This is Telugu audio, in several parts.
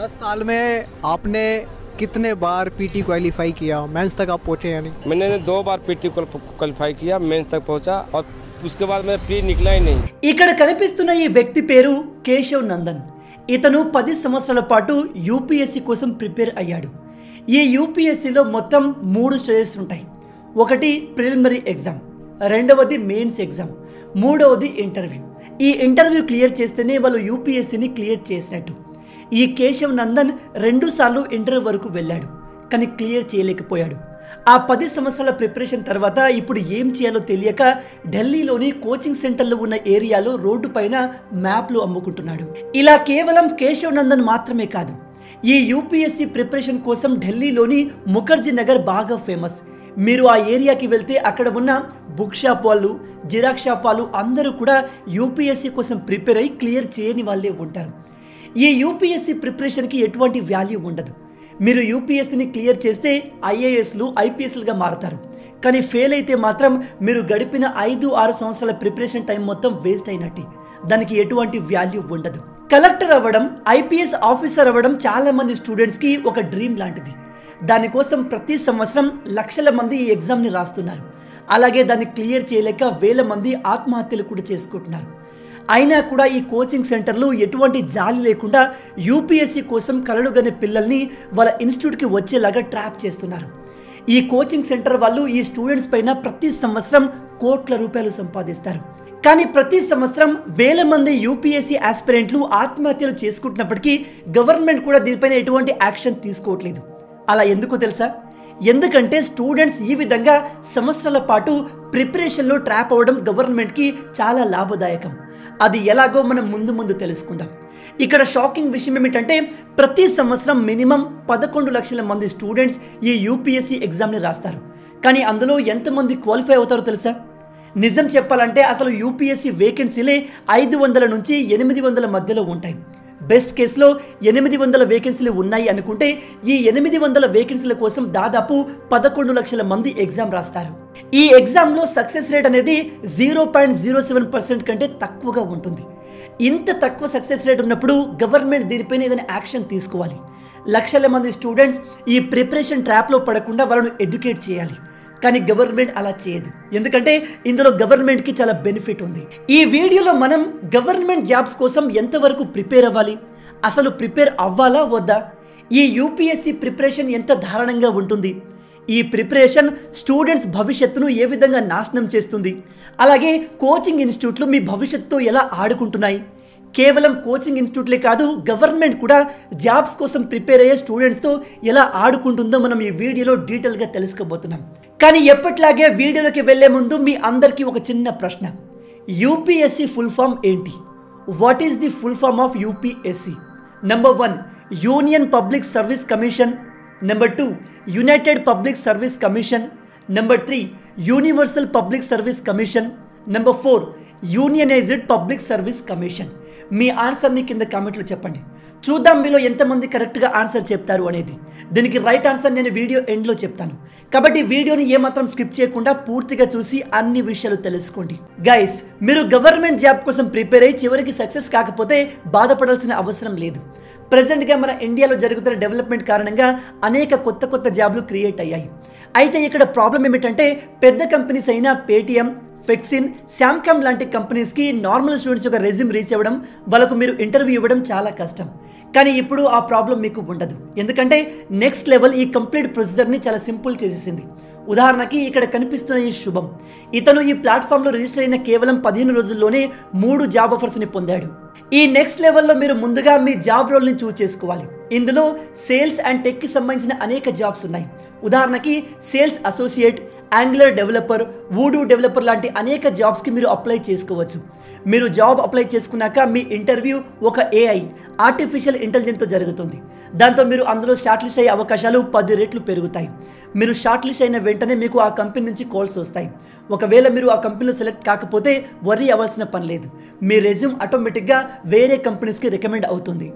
10 साल में आपने कितने बार पीटी क्वालिफाई किया, मेंस तक आप पहुंचे या नहीं? मैंने 2 बार पीटी क्वालिफाई किया, मेंस तक पहुंचा और उसके बाद मैं प्री निकला ही नहीं। ఇక్కడ కనిపిస్తున్న ఈ వ్యక్తి పేరు కేశవ్ నందన్. ఇతను 10 సంవత్సరాల పాటు యూపీఎస్సీ కోసం ప్రిపేర్ అయ్యాడు. ఈ యూపీఎస్సీలో మొత్తం 3 స్టేజెస్ ఉంటాయి. ఒకటి ప్రిలిమినరీ ఎగ్జామ్, రెండవది మెయిన్స్ ఎగ్జామ్, మూడవది ఇంటర్వ్యూ. ఈ ఇంటర్వ్యూ క్లియర్ చేస్తేనే వాళ్ళు యూపీఎస్సీని క్లియర్ చేసినట్టు. ఈ కేశవ్ నందన్ 2 సార్లు ఇంటర్వ్యూ వరకు వెళ్ళాడు, కానీ క్లియర్ చేయలేకపోయాడు. ఆ 10 సంవత్సరాల ప్రిపరేషన్ తర్వాత ఇప్పుడు ఏం చేయాలో తెలియక ఢిల్లీలోని కోచింగ్ సెంటర్లో ఉన్న ఏరియాలో రోడ్డు పైన మ్యాప్లు అమ్ముకుంటున్నాడు. ఇలా కేవలం కేశవ్ నందన్ మాత్రమే కాదు, ఈ యూపీఎస్సీ ప్రిపరేషన్ కోసం ఢిల్లీలోని ముఖర్జీ నగర్ బాగా ఫేమస్. మీరు ఆ ఏరియాకి వెళ్తే అక్కడ ఉన్న బుక్ షాప్ వాళ్ళు, జిరాక్స్ షాప్ వాళ్ళు అందరూ కూడా యూపీఎస్సీ కోసం ప్రిపేర్ అయ్యి క్లియర్ చేయని వాళ్ళే ఉంటారు. ఈ యూపీఎస్సీ ప్రిపరేషన్కి ఎటువంటి వాల్యూ ఉండదు. మీరు యూపీఎస్సీని క్లియర్ చేస్తే ఐఏఎస్లు, ఐపీఎస్లుగా మారతారు. కానీ ఫెయిల్ అయితే మాత్రం మీరు గడిపిన 5-6 సంవత్సరాల ప్రిపరేషన్ టైం మొత్తం వేస్ట్ అయినట్టు. దానికి ఎటువంటి వాల్యూ ఉండదు. కలెక్టర్ అవ్వడం, ఐపీఎస్ ఆఫీసర్ అవ్వడం చాలామంది స్టూడెంట్స్కి ఒక డ్రీమ్ లాంటిది. దానికోసం ప్రతి సంవత్సరం లక్షల మంది ఈ ఎగ్జామ్ని రాస్తున్నారు. అలాగే దాన్ని క్లియర్ చేయలేక వేల మంది ఆత్మహత్యలు కూడా చేసుకుంటున్నారు. అయినా కూడా ఈ కోచింగ్ సెంటర్లు ఎటువంటి జాలి లేకుండా యూపీఎస్సీ కోసం కలలుగనే పిల్లల్ని వాళ్ళ ఇన్స్టిట్యూట్కి వచ్చేలాగా ట్రాప్ చేస్తున్నారు. ఈ కోచింగ్ సెంటర్ వాళ్ళు ఈ స్టూడెంట్స్ పైన ప్రతి సంవత్సరం కోట్ల రూపాయలు సంపాదిస్తారు. కానీ ప్రతి సంవత్సరం వేల మంది యూపీఎస్సీ ఆస్పిరెంట్లు ఆత్మహత్యలు చేసుకుంటున్నప్పటికీ గవర్నమెంట్ కూడా దీనిపైన ఎటువంటి యాక్షన్ తీసుకోవట్లేదు. అలా ఎందుకో తెలుసా? ఎందుకంటే స్టూడెంట్స్ ఈ విధంగా సంవత్సరాల పాటు ప్రిపరేషన్లో ట్రాప్ అవ్వడం గవర్నమెంట్కి చాలా లాభదాయకం. అది ఎలాగో మనం ముందు తెలుసుకుందాం. ఇక్కడ షాకింగ్ విషయం ఏమిటంటే ప్రతి సంవత్సరం మినిమం 11 లక్షల మంది స్టూడెంట్స్ ఈ యూపీఎస్సీ ఎగ్జామ్ని రాస్తారు. కానీ అందులో ఎంతమంది క్వాలిఫై అవుతారో తెలుసా? నిజం చెప్పాలంటే అసలు యూపీఎస్సీ వేకెన్సీలే 500 నుంచి 800 మధ్యలో ఉంటాయి. బెస్ట్ కేసులో 800 వేకెన్సీలు ఉన్నాయి అనుకుంటే ఈ 800 వేకెన్సీల కోసం దాదాపు 11 లక్షల మంది ఎగ్జామ్ రాస్తారు. ఈ ఎగ్జామ్లో సక్సెస్ రేట్ అనేది 0.07% కంటే తక్కువగా ఉంటుంది. ఇంత తక్కువ సక్సెస్ రేట్ ఉన్నప్పుడు గవర్నమెంట్ దీనిపైన ఏదైనా యాక్షన్ తీసుకోవాలి. లక్షల మంది స్టూడెంట్స్ ఈ ప్రిపరేషన్ ట్రాప్లో పడకుండా వాళ్ళను ఎడ్యుకేట్ చేయాలి. కానీ గవర్నమెంట్ అలా చేయదు. ఎందుకంటే ఇందులో గవర్నమెంట్కి చాలా బెనిఫిట్ ఉంది. ఈ వీడియోలో మనం గవర్నమెంట్ జాబ్స్ కోసం ఎంతవరకు ప్రిపేర్ అవ్వాలి, అసలు ప్రిపేర్ అవ్వాలా వద్దా, ఈ యూపీఎస్సీ ప్రిపరేషన్ ఎంత దారుణంగా ఉంటుంది, ఈ ప్రిపరేషన్ స్టూడెంట్స్ భవిష్యత్తును ఏ విధంగా నాశనం చేస్తుంది, అలాగే కోచింగ్ ఇన్స్టిట్యూట్లు మీ భవిష్యత్తుతో ఎలా ఆడుకుంటున్నాయి, కేవలం కోచింగ్ ఇన్స్టిట్యూట్లే కాదు గవర్నమెంట్ కూడా జాబ్స్ కోసం ప్రిపేర్ అయ్యే స్టూడెంట్స్తో ఎలా ఆడుకుంటుందో మనం ఈ వీడియోలో డీటెయిల్గా తెలుసుకోబోతున్నాం. కానీ ఎప్పట్లాగే వీడియోలోకి వెళ్లే ముందు మీ అందరికీ ఒక చిన్న ప్రశ్న. యూపీఎస్సీ ఫుల్ ఫామ్ ఏంటి? What is the full form of UPSC? Number 1 union public service commission, number 2 united public service commission, number 3 universal public service commission, number 4 unionized public service commission. మీ ఆన్సర్ని కింద కామెంట్లో చెప్పండి. చూద్దాం మీలో ఎంతమంది కరెక్ట్గా ఆన్సర్ చెప్తారు అనేది. దీనికి రైట్ ఆన్సర్ నేను వీడియో ఎండ్లో చెప్తాను. కాబట్టి వీడియోని ఏమాత్రం స్కిప్ చేయకుండా పూర్తిగా చూసి అన్ని విషయాలు తెలుసుకోండి. గైస్, మీరు గవర్నమెంట్ జాబ్ కోసం ప్రిపేర్ అయ్యి చివరికి సక్సెస్ కాకపోతే బాధపడాల్సిన అవసరం లేదు. ప్రెజెంట్గా మన ఇండియాలో జరుగుతున్న డెవలప్మెంట్ కారణంగా అనేక కొత్త జాబ్లు క్రియేట్ అయ్యాయి. అయితే ఇక్కడ ప్రాబ్లం ఏమిటంటే పెద్ద కంపెనీస్ అయిన పేటిఎం, ఫెక్సిన్, శాంకామ్ లాంటి కంపెనీస్కి నార్మల్ స్టూడెంట్స్ యొక్క రెజ్యూమ్ రీచ్ అవ్వడం, వాళ్ళకు మీరు ఇంటర్వ్యూ ఇవ్వడం చాలా కష్టం. కానీ ఇప్పుడు ఆ ప్రాబ్లం మీకు ఉండదు. ఎందుకంటే నెక్స్ట్ లెవెల్ ఈ కంప్లీట్ ప్రొసీజర్ని చాలా సింపుల్ చేసేసింది. ఉదాహరణకి ఇక్కడ కనిపిస్తున్న ఈ శుభం, ఇతను ఈ ప్లాట్ఫామ్లో రిజిస్టర్ అయిన కేవలం 15 రోజుల్లోనే 3 జాబ్ ఆఫర్స్ని పొందాడు. ఈ నెక్స్ట్ లెవెల్లో మీరు ముందుగా మీ జాబ్ రోల్ని చూస్ చేసుకోవాలి. ఇందులో సేల్స్ అండ్ టెక్కి సంబంధించిన అనేక జాబ్స్ ఉన్నాయి. ఉదాహరణకి sales associate, angular developer, voodoo developer లాంటి అనేక జాబ్స్కి మీరు అప్లై చేసుకోవచ్చు. మీరు జాబ్ అప్లై చేసుకున్నాక మీ ఇంటర్వ్యూ ఒక ఏఐ, ఆర్టిఫిషియల్ ఇంటెలిజెన్స్తో జరుగుతుంది. దాంతో మీరు అందులో షార్ట్ లిస్ట్ అయ్యే అవకాశాలు 10 రెట్లు పెరుగుతాయి. మీరు షార్ట్ లిస్ట్ అయిన వెంటనే మీకు ఆ కంపెనీ నుంచి కాల్స్ వస్తాయి. ఒకవేళ మీరు ఆ కంపెనీలో సెలెక్ట్ కాకపోతే వర్రీ అవ్వాల్సిన పని లేదు. మీ రెజ్యూమ్ ఆటోమేటిక్గా వేరే కంపెనీస్కి రికమెండ్ అవుతుంది.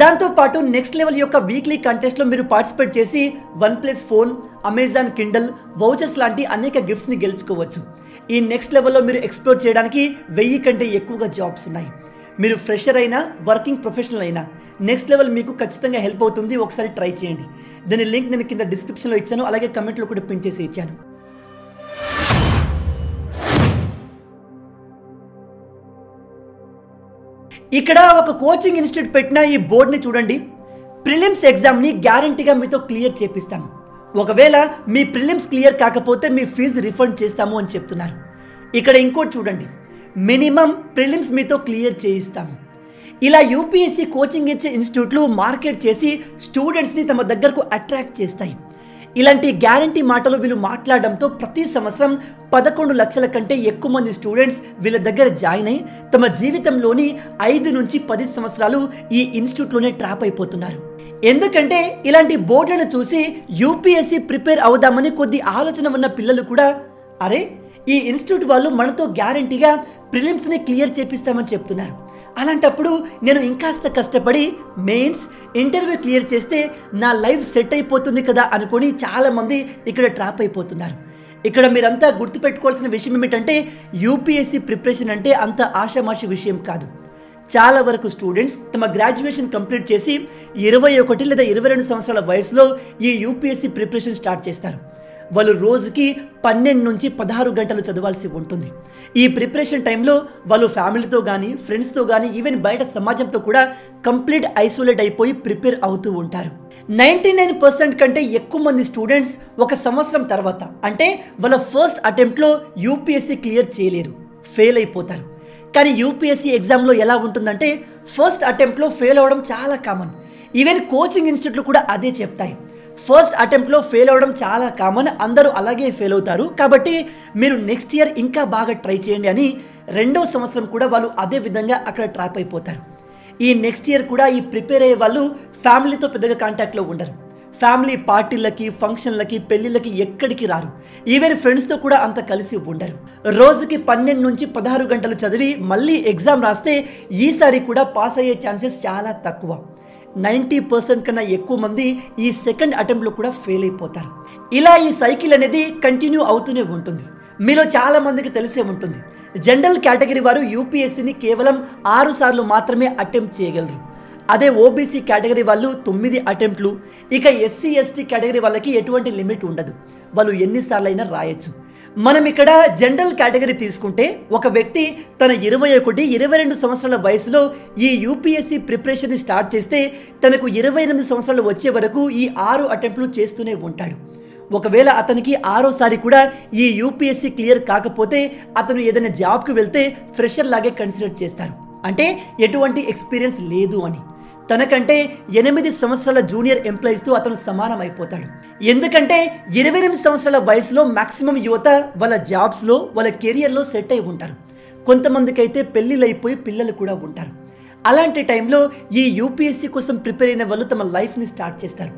దాంతోపాటు నెక్స్ట్ లెవెల్ యొక్క వీక్లీ కంటెస్ట్లో మీరు పార్టిసిపేట్ చేసి OnePlus phone, Amazon kindle, vouchers లాంటి అనేక గిఫ్ట్స్ని గెలుచుకోవచ్చు. ఈ నెక్స్ట్ లెవెల్లో మీరు ఎక్స్ప్లోర్ చేయడానికి 1000 కంటే ఎక్కువగా జాబ్స్ ఉన్నాయి. మీరు ఫ్రెషర్ అయినా వర్కింగ్ ప్రొఫెషనల్ అయినా నెక్స్ట్ లెవెల్ మీకు ఖచ్చితంగా హెల్ప్ అవుతుంది. ఒకసారి ట్రై చేయండి. దాని లింక్ నేను కింద డిస్క్రిప్షన్లో ఇచ్చాను, అలాగే కమెంట్లో కూడా పిన్ చేసి ఇచ్చాను. ఇక్కడ ఒక కోచింగ్ ఇన్స్టిట్యూట్ పెట్టిన ఈ బోర్డుని చూడండి. ప్రిలిమ్స్ ఎగ్జామ్ని గ్యారంటీగా మీతో క్లియర్ చేపిస్తాము. ఒకవేళ మీ ప్రిలిమ్స్ క్లియర్ కాకపోతే మీ ఫీజు రిఫండ్ చేస్తాము అని చెప్తున్నారు. ఇక్కడ ఇంకోటి చూడండి, మినిమం ప్రిలిమ్స్ మీతో క్లియర్ చేయిస్తాము. ఇలా యూపీఎస్సీ కోచింగ్ ఇచ్చే ఇన్స్టిట్యూట్లు మార్కెట్ చేసి స్టూడెంట్స్ని తమ దగ్గరకు అట్రాక్ట్ చేస్తాయి. ఇలాంటి గ్యారంటీ మాటలు వీళ్ళు మాట్లాడడంతో ప్రతి సంవత్సరం 11 లక్షల కంటే ఎక్కువ మంది స్టూడెంట్స్ వీళ్ళ దగ్గర జాయిన్ అయ్యి తమ జీవితంలోని 5 నుంచి 10 సంవత్సరాలు ఈ ఇన్స్టిట్యూట్లోనే ట్రాప్ అయిపోతున్నారు. ఎందుకంటే ఇలాంటి బోర్డులను చూసి యూపీఎస్సీ ప్రిపేర్ అవుదామని కొద్ది ఆలోచన ఉన్న పిల్లలు కూడా అరే ఈ ఇన్స్టిట్యూట్ వాళ్ళు మనతో గ్యారంటీగా ప్రిలిమ్స్ని క్లియర్ చేపిస్తామని చెప్తున్నారు. అలాంటప్పుడు నేను ఇంకాస్త కష్టపడి మెయిన్స్ ఇంటర్వ్యూ క్లియర్ చేస్తే నా లైఫ్ సెట్ అయిపోతుంది కదా అనుకొని చాలామంది ఇక్కడ ట్రాప్ అయిపోతున్నారు. ఇక్కడ మీరంతా గుర్తుపెట్టుకోవాల్సిన విషయం ఏమిటంటే యూపీఎస్సీ ప్రిపరేషన్ అంటే అంత ఆషామాషి విషయం కాదు. చాలా వరకు స్టూడెంట్స్ తమ గ్రాడ్యుయేషన్ కంప్లీట్ చేసి 21 లేదా 22 సంవత్సరాల వయసులో ఈ యూపీఎస్సీ ప్రిపరేషన్ స్టార్ట్ చేస్తారు. వాళ్ళు రోజుకి 12 నుంచి 16 గంటలు చదవాల్సి ఉంటుంది. ఈ ప్రిపరేషన్ టైంలో వాళ్ళు ఫ్యామిలీతో కానీ ఫ్రెండ్స్తో కానీ ఈవెన్ బయట సమాజంతో కూడా కంప్లీట్ ఐసోలేట్ అయిపోయి ప్రిపేర్ అవుతూ ఉంటారు. 99% కంటే ఎక్కువ మంది స్టూడెంట్స్ ఒక సంవత్సరం తర్వాత అంటే వాళ్ళ ఫస్ట్ అటెంప్ట్లో యూపీఎస్సీ క్లియర్ చేయలేరు, ఫెయిల్ అయిపోతారు. కానీ యూపీఎస్సీ ఎగ్జామ్లో ఎలా ఉంటుందంటే ఫస్ట్ అటెంప్ట్లో ఫెయిల్ అవ్వడం చాలా కామన్. ఈవెన్ కోచింగ్ ఇన్స్టిట్యూట్లు కూడా అదే చెప్తాయి. ఫస్ట్ అటెంప్ట్లో ఫెయిల్ అవ్వడం చాలా కామన్, అందరూ అలాగే ఫెయిల్ అవుతారు. కాబట్టి మీరు నెక్స్ట్ ఇయర్ ఇంకా బాగా ట్రై చేయండి అని 2వ సంవత్సరం కూడా వాళ్ళు అదే విధంగా అక్కడ ట్రాప్ అయిపోతారు. ఈ నెక్స్ట్ ఇయర్ కూడా ఈ ప్రిపేర్ అయ్యే వాళ్ళు ఫ్యామిలీతో పెద్దగా కాంటాక్ట్లో ఉండరు. ఫ్యామిలీ పార్టీలకి ఫంక్షన్లకి పెళ్ళిళ్ళకి ఎక్కడికి రారు. ఈవెన్ ఫ్రెండ్స్తో కూడా అంత కలిసి ఉండరు. రోజుకి 12 నుంచి 16 గంటలు చదివి మళ్ళీ ఎగ్జామ్ రాస్తే ఈసారి కూడా పాస్ అయ్యే ఛాన్సెస్ చాలా తక్కువ. 90% కన్నా ఎక్కువ మంది ఈ సెకండ్ అటెంప్ట్లో కూడా ఫెయిల్ అయిపోతారు. ఇలా ఈ సైకిల్ అనేది కంటిన్యూ అవుతూనే ఉంటుంది. మీలో చాలా మందికి తెలిసే ఉంటుంది, జనరల్ కేటగిరీ వారు యూపీఎస్సీని కేవలం 6 సార్లు మాత్రమే అటెంప్ట్ చేయగలరు. అదే ఓబీసీ కేటగిరీ వాళ్ళు 9 అటెంప్ట్లు. ఇక ఎస్సీ ఎస్టీ కేటగిరీ వాళ్ళకి ఎటువంటి లిమిట్ ఉండదు, వాళ్ళు ఎన్నిసార్లు అయినా రాయొచ్చు. మనం ఇక్కడ జనరల్ కేటగిరీ తీసుకుంటే ఒక వ్యక్తి తన 21, 22 సంవత్సరాల వయసులో ఈ యూపీఎస్సీ ప్రిపరేషన్ని స్టార్ట్ చేస్తే తనకు 28 సంవత్సరాలు వచ్చే వరకు ఈ 6 అటెంప్ట్లు చేస్తూనే ఉంటాడు. ఒకవేళ అతనికి 6వసారి కూడా ఈ యూపీఎస్సీ క్లియర్ కాకపోతే అతను ఏదైనా జాబ్కి వెళ్తే ఫ్రెషర్ లాగే కన్సిడర్ చేస్తారు, అంటే ఎటువంటి ఎక్స్పీరియన్స్ లేదు అని. తనకంటే 8 సంవత్సరాల జూనియర్ ఎంప్లాయీస్తో అతను సమానం అయిపోతాడు. ఎందుకంటే 28 సంవత్సరాల వయసులో మ్యాక్సిమం యువత వాళ్ళ జాబ్స్లో వాళ్ళ కెరియర్లో సెట్ అయి ఉంటారు. కొంతమందికి అయితే పెళ్ళిళ్ళు అయిపోయి పిల్లలు కూడా ఉంటారు. అలాంటి టైంలో ఈ యూపీఎస్సీ కోసం ప్రిపేర్ అయిన వాళ్ళు తమ లైఫ్ని స్టార్ట్ చేస్తారు.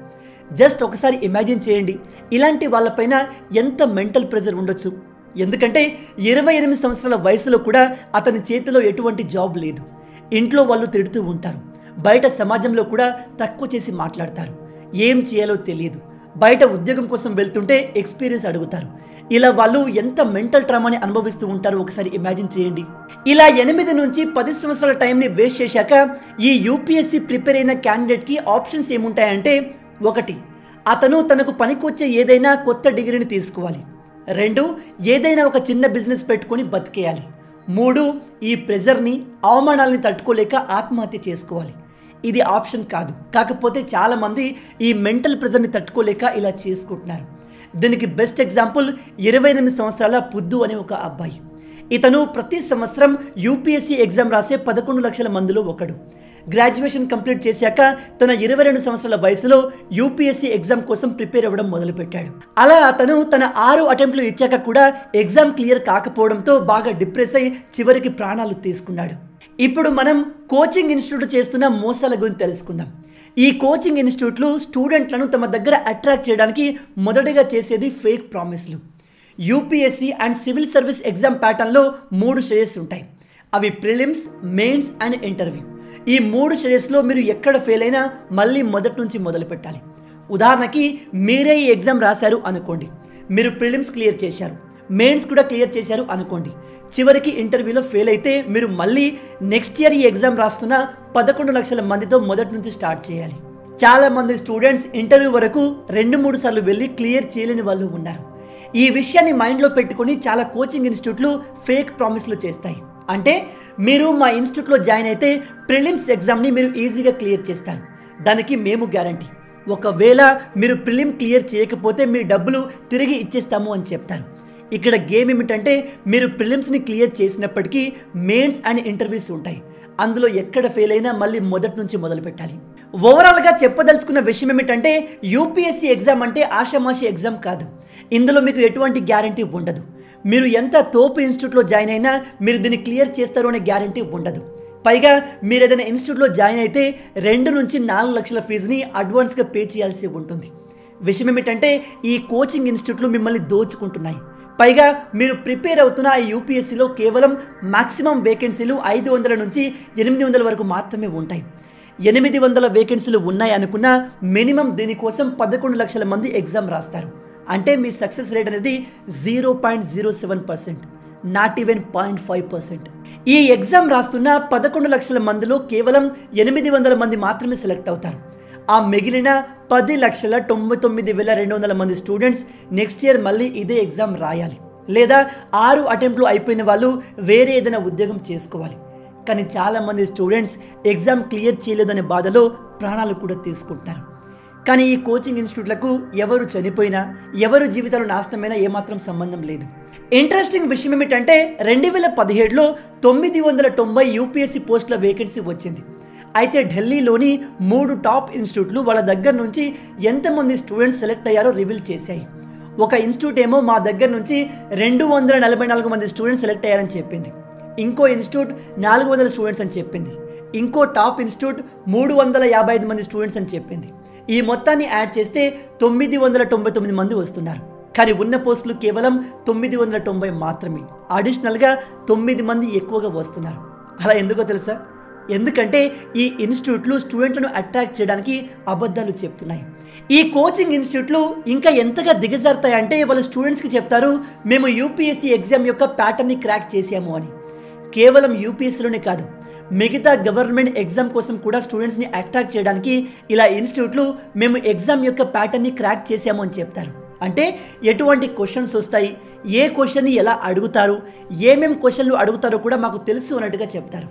జస్ట్ ఒకసారి ఇమాజిన్ చేయండి, ఇలాంటి వాళ్ళపైన ఎంత మెంటల్ ప్రెజర్ ఉండొచ్చు. ఎందుకంటే 28 సంవత్సరాల వయసులో కూడా అతని చేతిలో ఎటువంటి జాబ్ లేదు. ఇంట్లో వాళ్ళు తిడుతూ ఉంటారు, బయట సమాజంలో కూడా తక్కువ చేసి మాట్లాడతారు, ఏం చేయాలో తెలియదు. బయట ఉద్యోగం కోసం వెళ్తుంటే ఎక్స్పీరియన్స్ అడుగుతారు. ఇలా వాళ్ళు ఎంత మెంటల్ ట్రామాని అనుభవిస్తూ ఉంటారో ఒకసారి ఇమాజిన్ చేయండి. ఇలా 8 నుంచి 10 సంవత్సరాల టైంని వేస్ట్ చేశాక ఈ యూపీఎస్సీ ప్రిపేర్ అయిన క్యాండిడేట్కి ఆప్షన్స్ ఏముంటాయంటే, 1 అతను తనకు పనికొచ్చే ఏదైనా కొత్త డిగ్రీని తీసుకోవాలి. 2 ఏదైనా ఒక చిన్న బిజినెస్ పెట్టుకొని బతికేయాలి. 3 ఈ ప్రెజర్ని అవమానాలని తట్టుకోలేక ఆత్మహత్య చేసుకోవాలి. ఇది ఆప్షన్ కాదు, కాకపోతే చాలామంది ఈ మెంటల్ ప్రెజర్ని తట్టుకోలేక ఇలా చేసుకుంటున్నారు. దీనికి బెస్ట్ ఎగ్జాంపుల్ 28 సంవత్సరాల పుద్దు అనే ఒక అబ్బాయి. ఇతను ప్రతి సంవత్సరం యూపీఎస్సీ ఎగ్జామ్ రాసే 11 లక్షల మందిలో ఒకడు. గ్రాడ్యుయేషన్ కంప్లీట్ చేశాక తన 22 సంవత్సరాల వయసులో యూపీఎస్సీ ఎగ్జామ్ కోసం ప్రిపేర్ అవ్వడం మొదలుపెట్టాడు. అలా అతను తన 6 అటెంప్ట్లు ఇచ్చాక కూడా ఎగ్జామ్ క్లియర్ కాకపోవడంతో బాగా డిప్రెస్ అయి చివరికి ప్రాణాలు తీసుకున్నాడు. ఇప్పుడు మనం కోచింగ్ ఇన్స్టిట్యూట్ చేస్తున్న మోసాల గురించి తెలుసుకుందాం. ఈ కోచింగ్ ఇన్స్టిట్యూట్లు స్టూడెంట్లను తమ దగ్గర అట్రాక్ట్ చేయడానికి మొదటగా చేసేది ఫేక్ ప్రామిస్లు. UPSC and civil service exam ప్యాటర్న్లో 3 స్టేజెస్ ఉంటాయి. అవి ప్రిలిమ్స్, మెయిన్స్ అండ్ ఇంటర్వ్యూ. ఈ 3 స్టేజెస్లో మీరు ఎక్కడ ఫెయిల్ అయినా మళ్ళీ మొదటి నుంచి మొదలు పెట్టాలి. ఉదాహరణకి మీరే ఈ ఎగ్జామ్ రాశారు అనుకోండి, మీరు ప్రిలిమ్స్ క్లియర్ చేశారు, మెయిన్స్ కూడా క్లియర్ చేశారు అనుకోండి. చివరికి ఇంటర్వ్యూలో ఫెయిల్ అయితే మీరు మళ్ళీ నెక్స్ట్ ఇయర్ ఈ ఎగ్జామ్ రాస్తున్న 11 లక్షల మందితో మొదటి నుంచి స్టార్ట్ చేయాలి. చాలామంది స్టూడెంట్స్ ఇంటర్వ్యూ వరకు 2-3 సార్లు వెళ్ళి క్లియర్ చేయలేని వాళ్ళు ఉన్నారు. ఈ విషయాన్ని మైండ్లో పెట్టుకుని చాలా కోచింగ్ ఇన్స్టిట్యూట్లు ఫేక్ ప్రామిస్లు చేస్తాయి. అంటే మీరు మా ఇన్స్టిట్యూట్లో జాయిన్ అయితే ప్రిలిమ్స్ ఎగ్జామ్ని మీరు ఈజీగా క్లియర్ చేస్తారు, దానికి మేము గ్యారంటీ. ఒకవేళ మీరు ప్రిలిమ్ క్లియర్ చేయకపోతే మీ డబ్బులు తిరిగి ఇచ్చేస్తాము అని చెప్తారు. ఇక్కడ గేమ్ ఏమిటంటే మీరు ప్రిలిమ్స్ని క్లియర్ చేసినప్పటికీ మెయిన్స్ అండ్ ఇంటర్వ్యూస్ ఉంటాయి. అందులో ఎక్కడ ఫెయిల్ అయినా మళ్ళీ మొదటి నుంచి మొదలు పెట్టాలి. ఓవరాల్గా చెప్పదలుచుకున్న విషయం ఏమిటంటే యూపీఎస్సీ ఎగ్జామ్ అంటే ఆషామాషి ఎగ్జామ్ కాదు. ఇందులో మీకు ఎటువంటి గ్యారంటీ ఉండదు. మీరు ఎంత తోపు ఇన్స్టిట్యూట్లో జాయిన్ అయినా మీరు దీన్ని క్లియర్ చేస్తారు అనే గ్యారంటీ ఉండదు. పైగా మీరు ఏదైనా ఇన్స్టిట్యూట్లో జాయిన్ అయితే 2 నుంచి 4 లక్షల ఫీజుని అడ్వాన్స్గా పే చేయాల్సి ఉంటుంది. విషయం ఏమిటంటే ఈ కోచింగ్ ఇన్స్టిట్యూట్లు మిమ్మల్ని దోచుకుంటున్నాయి. పైగా మీరు ప్రిపేర్ అవుతున్న ఈ యూపీఎస్సీలో కేవలం మ్యాక్సిమం వేకెన్సీలు 500 నుంచి 800 వరకు మాత్రమే ఉంటాయి. 800 వేకెన్సీలు ఉన్నాయి అనుకున్నా మినిమం దీనికోసం 11 లక్షల మంది ఎగ్జామ్ రాస్తారు. అంటే మీ సక్సెస్ రేట్ అనేది 0.07%, నాట్ ఈవెన్ 0.5%. ఈ ఎగ్జామ్ రాస్తున్న 11 లక్షల మందిలో కేవలం 800 మంది మాత్రమే సెలెక్ట్ అవుతారు. ఆ మిగిలిన 10,99,200 మంది స్టూడెంట్స్ నెక్స్ట్ ఇయర్ మళ్ళీ ఇదే ఎగ్జామ్ రాయాలి, లేదా 6 అటెంప్ట్లు అయిపోయిన వాళ్ళు వేరే ఏదైనా ఉద్యోగం చేసుకోవాలి. కానీ చాలామంది స్టూడెంట్స్ ఎగ్జామ్ క్లియర్ చేయలేదనే బాధలో ప్రాణాలు కూడా తీసుకుంటున్నారు. కానీ ఈ కోచింగ్ ఇన్స్టిట్యూట్లకు ఎవరు చనిపోయినా ఎవరు జీవితాలు నాశనమైనా ఏమాత్రం సంబంధం లేదు. ఇంట్రెస్టింగ్ విషయం ఏమిటంటే 2017లో 990 యూపీఎస్సీ పోస్టుల వేకెన్సీ వచ్చింది. అయితే ఢిల్లీలోని 3 టాప్ ఇన్స్టిట్యూట్లు వాళ్ళ దగ్గర నుంచి ఎంతమంది స్టూడెంట్స్ సెలెక్ట్ అయ్యారో రివీల్ చేశాయి. ఒక ఇన్స్టిట్యూట్ ఏమో మా దగ్గర నుంచి 244 మంది స్టూడెంట్స్ సెలెక్ట్ అయ్యారని చెప్పింది. ఇంకో ఇన్స్టిట్యూట్ 400 స్టూడెంట్స్ అని చెప్పింది. ఇంకో టాప్ ఇన్స్టిట్యూట్ 355 మంది స్టూడెంట్స్ అని చెప్పింది. ఈ మొత్తాన్ని యాడ్ చేస్తే 999 మంది వస్తున్నారు. కానీ ఉన్న పోస్టులు కేవలం 990 మాత్రమే. అడిషనల్గా 9 మంది ఎక్కువగా వస్తున్నారు. అలా ఎందుకో తెలుసా? ఎందుకంటే ఈ ఇన్స్టిట్యూట్లు స్టూడెంట్లను అట్రాక్ట్ చేయడానికి అబద్ధాలు చెప్తున్నాయి. ఈ కోచింగ్ ఇన్స్టిట్యూట్లు ఇంకా ఎంతగా దిగజారుతాయంటే వాళ్ళు స్టూడెంట్స్కి చెప్తారు, మేము యూపీఎస్సీ ఎగ్జామ్ యొక్క ప్యాటర్న్ని క్రాక్ చేసాము అని. కేవలం యూపీఎస్సీలోనే కాదు, మిగతా గవర్నమెంట్ ఎగ్జామ్ కోసం కూడా స్టూడెంట్స్ని అట్రాక్ట్ చేయడానికి ఇలా ఇన్స్టిట్యూట్లు మేము ఎగ్జామ్ యొక్క ప్యాటర్న్ని క్రాక్ చేసాము అని చెప్తారు. అంటే ఎటువంటి క్వశ్చన్స్ వస్తాయి, ఏ క్వశ్చన్ని ఎలా అడుగుతారు, ఏమేం క్వశ్చన్లు అడుగుతారో కూడా మాకు తెలుసు అన్నట్టుగా చెప్తారు.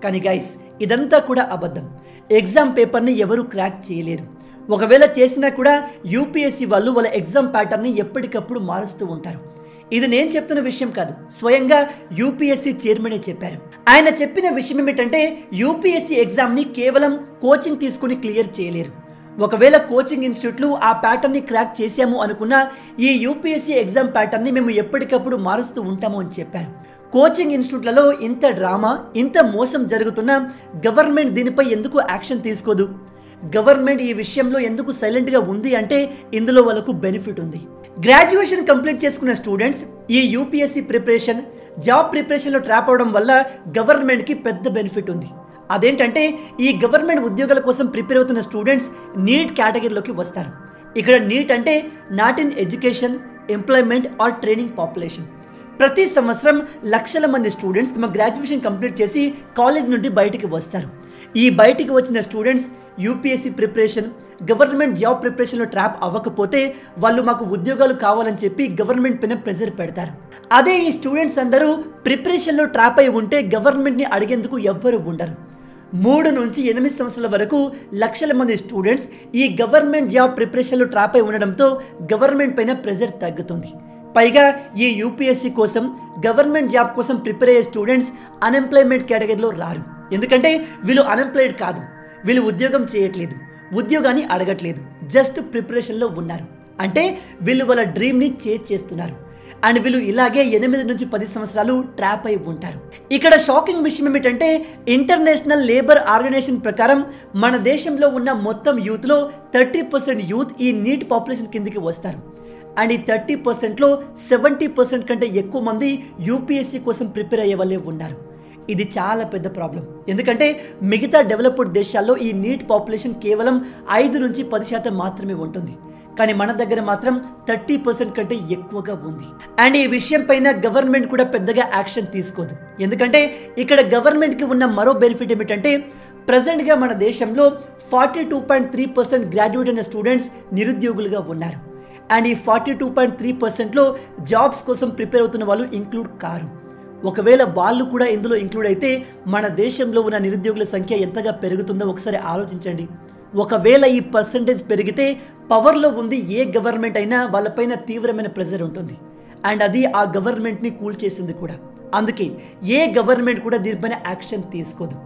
కానీ గైస్, ఇదంతా కూడా అబద్ధం. ఎగ్జామ్ పేపర్ని ఎవరు క్రాక్ చేయలేరు. ఒకవేళ చేసినా కూడా యూపీఎస్సీ వాళ్ళు వాళ్ళ ఎగ్జామ్ ప్యాటర్న్ని ఎప్పటికప్పుడు మారుస్తూ ఉంటారు. ఇది నేను చెప్తున్న విషయం కాదు, స్వయంగా యూపీఎస్సీ చైర్మనే చెప్పారు. ఆయన చెప్పిన విషయం ఏమిటంటే యూపీఎస్సీ ఎగ్జామ్ని కేవలం కోచింగ్ తీసుకుని క్లియర్ చేయలేరు. ఒకవేళ కోచింగ్ ఇన్స్టిట్యూట్లు ఆ ప్యాటర్న్ని క్రాక్ చేసాము అనుకున్నా ఈ యూపీఎస్సీ ఎగ్జామ్ ప్యాటర్న్ని మేము ఎప్పటికప్పుడు మారుస్తూ ఉంటాము అని చెప్పారు. కోచింగ్ ఇన్స్టిట్యూట్లలో ఇంత డ్రామా, ఇంత మోసం జరుగుతున్నా గవర్నమెంట్ దీనిపై ఎందుకు యాక్షన్ తీసుకోదు? గవర్నమెంట్ ఈ విషయంలో ఎందుకు సైలెంట్గా ఉంది అంటే ఇందులో వాళ్ళకు బెనిఫిట్ ఉంది. గ్రాడ్యుయేషన్ కంప్లీట్ చేసుకున్న స్టూడెంట్స్ ఈ యూపీఎస్సీ ప్రిపరేషన్, జాబ్ ప్రిపరేషన్లో ట్రాప్ అవడం వల్ల గవర్నమెంట్కి పెద్ద బెనిఫిట్ ఉంది. అదేంటంటే ఈ గవర్నమెంట్ ఉద్యోగాల కోసం ప్రిపేర్ అవుతున్న స్టూడెంట్స్ నీట్ కేటగిరీలోకి వస్తారు. ఇక్కడ నీట్ అంటే not in education, employment or training population. ప్రతి సంవత్సరం లక్షల మంది స్టూడెంట్స్ తమ గ్రాడ్యుయేషన్ కంప్లీట్ చేసి కాలేజ్ నుండి బయటికి వస్తారు. ఈ బయటికి వచ్చిన students UPSC preparation, government job ప్రిపరేషన్లో ట్రాప్ అవ్వకపోతే వాళ్ళు మాకు ఉద్యోగాలు కావాలని చెప్పి గవర్నమెంట్ పైన ప్రెజర్ పెడతారు. అదే ఈ స్టూడెంట్స్ అందరూ ప్రిపరేషన్లో ట్రాప్ అయి ఉంటే గవర్నమెంట్ని అడిగేందుకు ఎవ్వరూ ఉండరు. 3 నుంచి 8 సంవత్సరాల వరకు లక్షల మంది స్టూడెంట్స్ ఈ గవర్నమెంట్ జాబ్ ప్రిపరేషన్లో ట్రాప్ అయి ఉండడంతో గవర్నమెంట్ పైన ప్రెజర్ తగ్గుతుంది. పైగా ఈ యూపీఎస్సీ కోసం, గవర్నమెంట్ జాబ్ కోసం ప్రిపేర్ అయ్యే స్టూడెంట్స్ అన్ఎంప్లాయ్మెంట్ కేటగిరీలో రారు. ఎందుకంటే వీళ్ళు అన్ఎంప్లాయిడ్ కాదు, వీళ్ళు ఉద్యోగం చేయట్లేదు, ఉద్యోగాన్ని అడగట్లేదు, జస్ట్ ప్రిపరేషన్లో ఉన్నారు. అంటే వీళ్ళు వాళ్ళ డ్రీమ్ని చేజ్ చేస్తున్నారు. అండ్ వీళ్ళు ఇలాగే 8 నుంచి 10 సంవత్సరాలు ట్రాప్ అయి ఉంటారు. ఇక్కడ షాకింగ్ విషయం ఏమిటంటే ఇంటర్నేషనల్ లేబర్ ఆర్గనైజేషన్ ప్రకారం మన దేశంలో ఉన్న మొత్తం యూత్లో 30% యూత్ ఈ నీట్ పాపులేషన్ కిందికి వస్తారు. అండ్ ఈ 30%లో 70% కంటే ఎక్కువ మంది యూపీఎస్సీ కోసం ప్రిపేర్ అయ్యే వాళ్ళే ఉన్నారు. ఇది చాలా పెద్ద ప్రాబ్లం. ఎందుకంటే మిగతా డెవలప్డ్ దేశాల్లో ఈ నీట్ పాపులేషన్ కేవలం 5 నుంచి 10% మాత్రమే ఉంటుంది. కానీ మన దగ్గర మాత్రం 30% కంటే ఎక్కువగా ఉంది. అండ్ ఈ విషయం పైన గవర్నమెంట్ కూడా పెద్దగా యాక్షన్ తీసుకోదు. ఎందుకంటే ఇక్కడ గవర్నమెంట్కి ఉన్న మరో బెనిఫిట్ ఏమిటంటే ప్రజెంట్గా మన దేశంలో 42.3% గ్రాడ్యుయేట్ అయిన స్టూడెంట్స్ నిరుద్యోగులుగా ఉన్నారు. అండ్ ఈ 42.3%లో జాబ్స్ కోసం ప్రిపేర్ అవుతున్న వాళ్ళు ఇంక్లూడ్ కారు. ఒకవేళ వాళ్ళు కూడా ఇందులో ఇంక్లూడ్ అయితే మన దేశంలో ఉన్న నిరుద్యోగుల సంఖ్య ఎంతగా పెరుగుతుందో ఒకసారి ఆలోచించండి. ఒకవేళ ఈ పర్సంటేజ్ పెరిగితే పవర్లో ఉంది ఏ గవర్నమెంట్ అయినా వాళ్ళపైన తీవ్రమైన ప్రెజర్ ఉంటుంది. అండ్ అది ఆ గవర్నమెంట్ని కూల్చేసింది కూడా. అందుకే ఏ గవర్నమెంట్ కూడా దీనిపైన యాక్షన్ తీసుకోదు.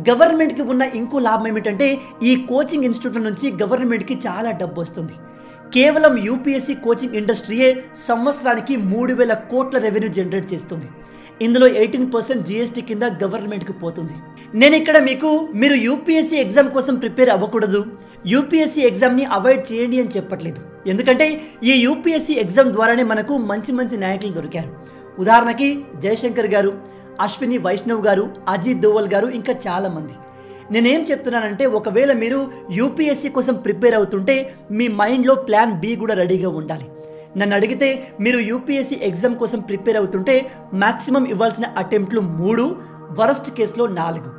గవర్నమెంట్కి ఉన్న ఇంకో లాభం ఏమిటంటే ఈ కోచింగ్ ఇన్స్టిట్యూట్ల నుంచి గవర్నమెంట్కి చాలా డబ్బు వస్తుంది. కేవలం యూపీఎస్సీ కోచింగ్ ఇండస్ట్రీయే సంవత్సరానికి 3,000 కోట్ల రెవెన్యూ జనరేట్ చేస్తుంది. ఇందులో 18% జీఎస్టీ కింద గవర్నమెంట్కి పోతుంది. నేను ఇక్కడ మీరు యూపీఎస్సీ ఎగ్జామ్ కోసం ప్రిపేర్ అవ్వకూడదు, యూపీఎస్సీ ఎగ్జామ్ని అవాయిడ్ చేయండి అని చెప్పట్లేదు. ఎందుకంటే ఈ యూపీఎస్సీ ఎగ్జామ్ ద్వారానే మనకు మంచి మంచి నాయకులు దొరికారు. ఉదాహరణకి జయశంకర్ గారు, అశ్విని వైష్ణవ్ గారు, అజిత్ దోవల్ గారు, ఇంకా చాలామంది. నేనేం చెప్తున్నానంటే ఒకవేళ మీరు యూపీఎస్సీ కోసం ప్రిపేర్ అవుతుంటే మీ మైండ్లో ప్లాన్ బి కూడా రెడీగా ఉండాలి. నన్ను అడిగితే మీరు యూపీఎస్సీ ఎగ్జామ్ కోసం ప్రిపేర్ అవుతుంటే మ్యాక్సిమం ఇవ్వాల్సిన అటెంప్ట్లు 3, వరస్ట్ కేసులో 4.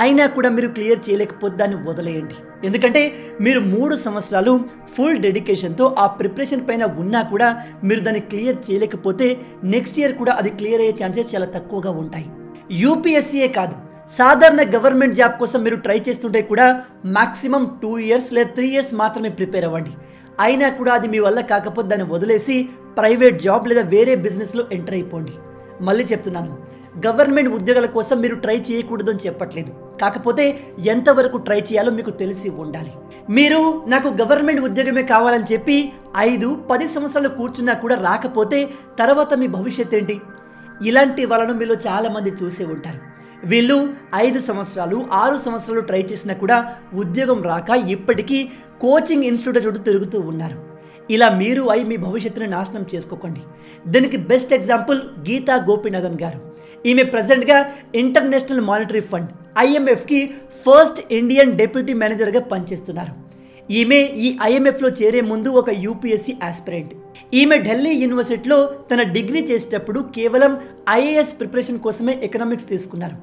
అయినా కూడా మీరు క్లియర్ చేయలేకపోతే దాన్ని వదిలేయండి. ఎందుకంటే మీరు 3 సంవత్సరాలు ఫుల్ డెడికేషన్తో ఆ ప్రిపరేషన్ పైన ఉన్నా కూడా మీరు దాన్ని క్లియర్ చేయలేకపోతే నెక్స్ట్ ఇయర్ కూడా అది క్లియర్ అయ్యే ఛాన్సెస్ చాలా తక్కువగా ఉంటాయి. యూపీఎస్సీయే కాదు, సాధారణ గవర్నమెంట్ జాబ్ కోసం మీరు ట్రై చేస్తుంటే కూడా మ్యాక్సిమం 2 ఇయర్స్ లేదా 3 ఇయర్స్ మాత్రమే ప్రిపేర్ అవ్వండి. అయినా కూడా అది మీ వల్ల కాకపోతే దాన్ని వదిలేసి ప్రైవేట్ జాబ్ లేదా వేరే బిజినెస్లో ఎంటర్ అయిపోండి. మళ్ళీ చెప్తున్నాను, గవర్నమెంట్ ఉద్యోగాల కోసం మీరు ట్రై చేయకూడదు అని చెప్పట్లేదు. కాకపోతే ఎంతవరకు ట్రై చేయాలో మీకు తెలిసి ఉండాలి. మీరు నాకు గవర్నమెంట్ ఉద్యోగమే కావాలని చెప్పి 5-10 సంవత్సరాలు కూర్చున్నా కూడా రాకపోతే తర్వాత మీ భవిష్యత్ ఏంటి? ఇలాంటి వాళ్ళను మీలో చాలామంది చూసే ఉంటారు. వీళ్ళు 5 సంవత్సరాలు 6 సంవత్సరాలు ట్రై చేసినా కూడా ఉద్యోగం రాక ఇప్పటికీ కోచింగ్ ఇన్స్టిట్యూట్ చుట్టూ తిరుగుతూ ఉన్నారు. ఇలా మీరు మీ భవిష్యత్తుని నాశనం చేసుకోకండి. దీనికి బెస్ట్ ఎగ్జాంపుల్ గీతా గోపీనాథన్ గారు. ఈమె ప్రజెంట్గా ఇంటర్నేషనల్ మానిటరీ ఫండ్ IMFకి ఫస్ట్ ఇండియన్ డెప్యూటీ మేనేజర్గా పనిచేస్తున్నారు. ఈమె ఈ IMFలో చేరే ముందు ఒక యూపీఎస్సీ ఆస్పిరెంట్. ఈమె ఢిల్లీ యూనివర్సిటీలో తన డిగ్రీ చేసేటప్పుడు కేవలం IAS ప్రిపరేషన్ కోసమే ఎకనామిక్స్ తీసుకున్నారు.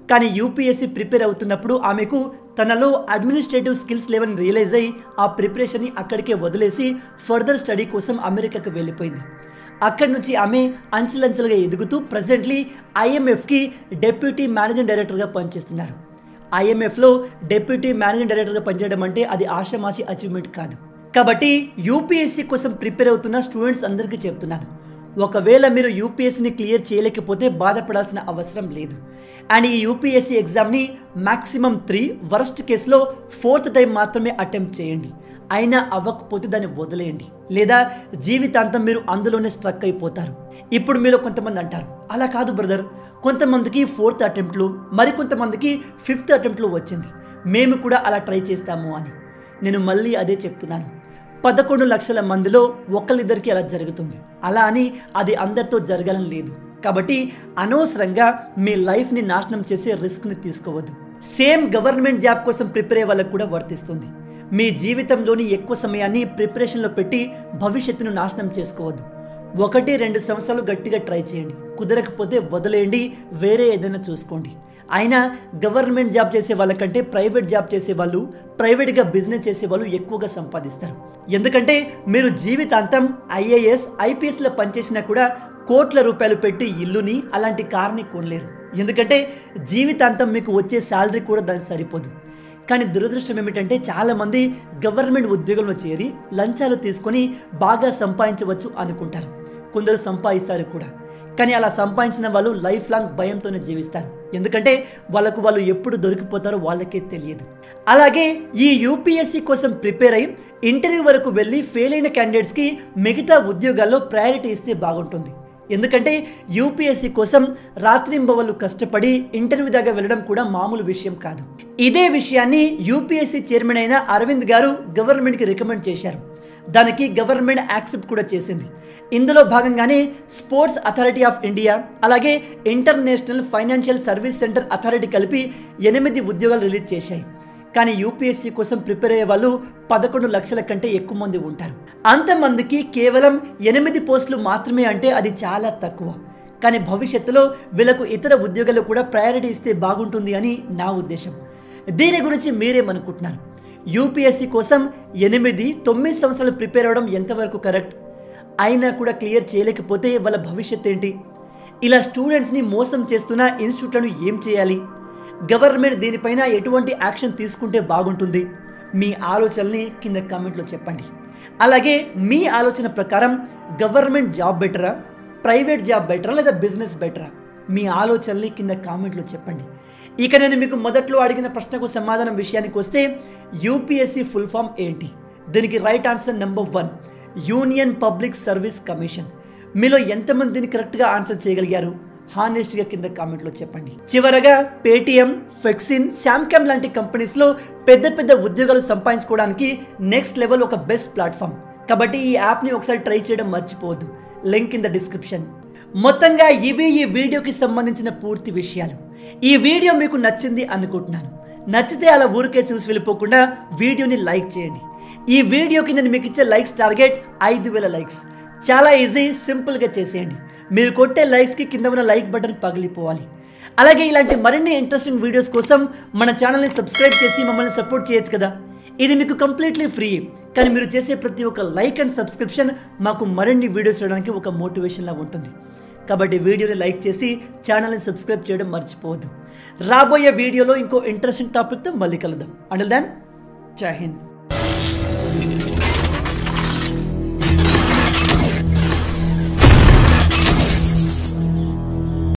కానీ యూపీఎస్సీ ప్రిపేర్ అవుతున్నప్పుడు ఆమెకు తనలో అడ్మినిస్ట్రేటివ్ స్కిల్స్ లేవని రియలైజ్ అయ్యి ఆ ప్రిపరేషన్ని అక్కడికే వదిలేసి ఫర్దర్ స్టడీ కోసం అమెరికాకు వెళ్ళిపోయింది. అక్కడి నుంచి ఆమె అంచెలంచెలుగా ఎదుగుతూ ప్రజెంట్లీ IMFకి డెప్యూటీ మేనేజింగ్ డైరెక్టర్గా పనిచేస్తున్నారు. IMFలో డెప్యూటీ మేనేజింగ్ డైరెక్టర్గా పనిచేయడం అంటే అది ఆషామాషి అచీవ్మెంట్ కాదు. కాబట్టి యూపీఎస్సీ కోసం ప్రిపేర్ అవుతున్న స్టూడెంట్స్ అందరికీ చెప్తున్నాను, ఒకవేళ మీరు యూపీఎస్సీని క్లియర్ చేయలేకపోతే బాధపడాల్సిన అవసరం లేదు. అండ్ ఈ యూపీఎస్సీ ఎగ్జామ్ని మ్యాక్సిమం 3, వరస్ట్ కేసులో 4th టైం మాత్రమే అటెంప్ట్ చేయండి. అయినా అవ్వకపోతే దాన్ని వదిలేయండి, లేదా జీవితాంతం మీరు అందులోనే స్ట్రక్ అయిపోతారు. ఇప్పుడు మీలో కొంతమంది అంటారు, అలా కాదు బ్రదర్, కొంతమందికి 4th అటెంప్ట్లు, మరికొంతమందికి 5th అటెంప్ట్లు వచ్చింది, మేము కూడా అలా ట్రై చేస్తాము అని. నేను మళ్ళీ అదే చెప్తున్నాను, 11 లక్షల మందిలో ఒకళ్ళిద్దరికి అలా జరుగుతుంది. అలా అని అది అందరితో జరగాలని లేదు. కాబట్టి అనవసరంగా మీ లైఫ్ని నాశనం చేసే రిస్క్ని తీసుకోవద్దు. సేమ్ గవర్నమెంట్ జాబ్ కోసం ప్రిపేర్ అయ్యే వాళ్ళకు కూడా వర్తిస్తుంది. మీ జీవితంలోని ఎక్కువ సమయాన్ని ప్రిపరేషన్లో పెట్టి భవిష్యత్తును నాశనం చేసుకోవద్దు. 1-2 సంవత్సరాలు గట్టిగా ట్రై చేయండి, కుదరకపోతే వదిలేయండి, వేరే ఏదైనా చూసుకోండి. అయినా గవర్నమెంట్ జాబ్ చేసే వాళ్ళకంటే ప్రైవేట్ జాబ్ చేసేవాళ్ళు, ప్రైవేట్గా బిజినెస్ చేసేవాళ్ళు ఎక్కువగా సంపాదిస్తారు. ఎందుకంటే మీరు జీవితాంతం IAS, IPSలో పనిచేసినా కూడా కోట్ల రూపాయలు పెట్టి ఇల్లుని, అలాంటి కార్ని కొనలేరు. ఎందుకంటే జీవితాంతం మీకు వచ్చే శాలరీ కూడా దానికి సరిపోదు. కానీ దురదృష్టం ఏమిటంటే చాలామంది గవర్నమెంట్ ఉద్యోగంలో చేరి లంచాలు తీసుకొని బాగా సంపాదించవచ్చు అనుకుంటారు. కొందరు సంపాదిస్తారు కూడా. కానీ అలా సంపాదించిన వాళ్ళు లైఫ్ లాంగ్ భయంతోనే జీవిస్తారు. ఎందుకంటే వాళ్ళు ఎప్పుడు దొరికిపోతారో వాళ్ళకే తెలియదు. అలాగే ఈ యూపీఎస్సీ కోసం ప్రిపేర్ అయ్యి ఇంటర్వ్యూ వరకు వెళ్ళి ఫెయిల్ అయిన క్యాండిడేట్స్కి మిగతా ఉద్యోగాల్లో ప్రయారిటీ ఇస్తే బాగుంటుంది. ఎందుకంటే యూపీఎస్సీ కోసం రాత్రింబవళ్ళు కష్టపడి ఇంటర్వ్యూ దాకా వెళ్ళడం కూడా మామూలు విషయం కాదు. ఇదే విషయాన్ని యూపీఎస్సీ చైర్మన్ అయిన అరవింద్ గారు గవర్నమెంట్కి రికమెండ్ చేశారు. దానికి గవర్నమెంట్ యాక్సెప్ట్ కూడా చేసింది. ఇందులో భాగంగానే స్పోర్ట్స్ అథారిటీ ఆఫ్ ఇండియా అలాగే international financial service centre authority కలిపి 8 ఉద్యోగాలు రిలీజ్ చేశాయి. కానీ యూపీఎస్సీ కోసం ప్రిపేర్ అయ్యే వాళ్ళు 11 లక్షల కంటే ఎక్కువ మంది ఉంటారు. అంతమందికి కేవలం 8 పోస్టులు మాత్రమే అంటే అది చాలా తక్కువ. కానీ భవిష్యత్తులో వీళ్ళకు ఇతర ఉద్యోగాలు కూడా ప్రయారిటీ ఇస్తే బాగుంటుంది అని నా ఉద్దేశం. దీని గురించి మీరేమనుకుంటున్నారు? యూపీఎస్సీ కోసం 8-9 సంవత్సరాలు ప్రిపేర్ అవ్వడం ఎంతవరకు కరెక్ట్? అయినా కూడా క్లియర్ చేయలేకపోతే వాళ్ళ భవిష్యత్ ఏంటి? ఇలా స్టూడెంట్స్ని మోసం చేస్తున్న ఇన్స్టిట్యూట్లను ఏం చేయాలి? గవర్నమెంట్ దీనిపైన ఎటువంటి యాక్షన్ తీసుకుంటే బాగుంటుంది? మీ ఆలోచనల్ని కింద కామెంట్లో చెప్పండి. అలాగే మీ ఆలోచన ప్రకారం గవర్నమెంట్ జాబ్ బెటరా, ప్రైవేట్ జాబ్ బెటరా లేదా బిజినెస్ బెటరా? మీ ఆలోచనల్ని కింద కామెంట్లో చెప్పండి. ఇక నేను మీకు మొదట్లో అడిగిన ప్రశ్నకు సమాధానం విషయానికి వస్తే యూపీఎస్సీ ఫుల్ ఫామ్ ఏంటి? దీనికి right answer number 1 union public service commission. మీలో ఎంతమంది దీన్ని కరెక్ట్గా ఆన్సర్ చేయగలిగారు? హానెస్ట్గా కింద కామెంట్లో చెప్పండి. చివరగా పేటిఎం, ఫ్లెక్సిన్, శాంకామ్ లాంటి కంపెనీస్లో పెద్ద ఉద్యోగాలు సంపాదించుకోవడానికి నెక్స్ట్ లెవెల్ ఒక బెస్ట్ ప్లాట్ఫామ్. కాబట్టి ఈ యాప్ని ఒకసారి ట్రై చేయడం మర్చిపోవద్దు. Link in the description. మొత్తంగా ఇవి ఈ వీడియోకి సంబంధించిన పూర్తి విషయాలు. ఈ వీడియో మీకు నచ్చింది అనుకుంటున్నాను. నచ్చితే అలా ఊరికే చూసి వెళ్ళిపోకుండా వీడియోని లైక్ చేయండి. ఈ వీడియోకి నేను మీకు ఇచ్చే లైక్స్ టార్గెట్ 5000 లైక్స్. చాలా ఈజీ, సింపుల్గా చేసేయండి. మీరు కొట్టే లైక్స్కి కింద ఉన్న లైక్ బటన్ పగిలిపోవాలి. అలాగే ఇలాంటి మరిన్ని ఇంట్రెస్టింగ్ వీడియోస్ కోసం మన ఛానల్ని సబ్స్క్రైబ్ చేసి మమ్మల్ని సపోర్ట్ చేయొచ్చు కదా. ఇది మీకు కంప్లీట్లీ ఫ్రీ. కానీ మీరు చేసే ప్రతి ఒక్క లైక్ అండ్ సబ్స్క్రిప్షన్ మాకు మరిన్ని వీడియోస్ చేయడానికి ఒక మోటివేషన్లా ఉంటుంది. కాబట్టి వీడియోని లైక్ చేసి ఛానల్ని సబ్స్క్రైబ్ చేయడం మర్చిపోవద్దు. రాబోయే వీడియోలో ఇంకో ఇంట్రెస్టింగ్ టాపిక్తో మళ్ళీ కలుద్దాం. అంటిల్ దెన్, జై హింద్.